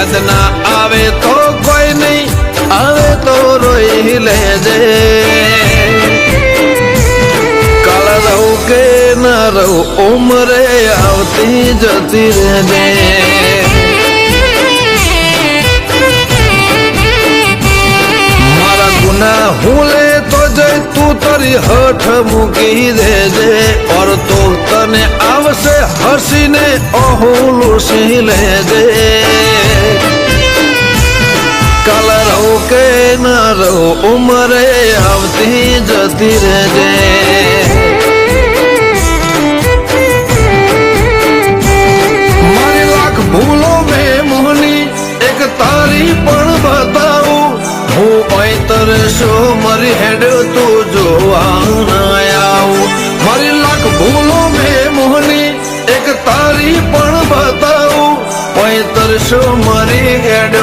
યાદ ના આવે તો કોઈ નહીં, આવે તો રોઈ લેજે. કાલ રહું કે ન રહું, ઉમરે આવતી જતી રહેજે. મારા ગુના હું લે તો જઈ તું તારી હઠ મૂકી દેજે. ઓર તો તને આવશે હસીને ઓહું લૂસી લેજે. કાલ રહું કે ન રહું, ઉમરે આવતી જતી રહેજે. મારી લાખ ભૂલો મેં મોહની, એક તારી પણ બતાવું. હું પૈતર શું મારી હેડ તું જોવા ના આવું. મારી લાખ ભૂલો મેં મોહની, એક તારી પણ બતાવું. પૈતર શું મારી હેડ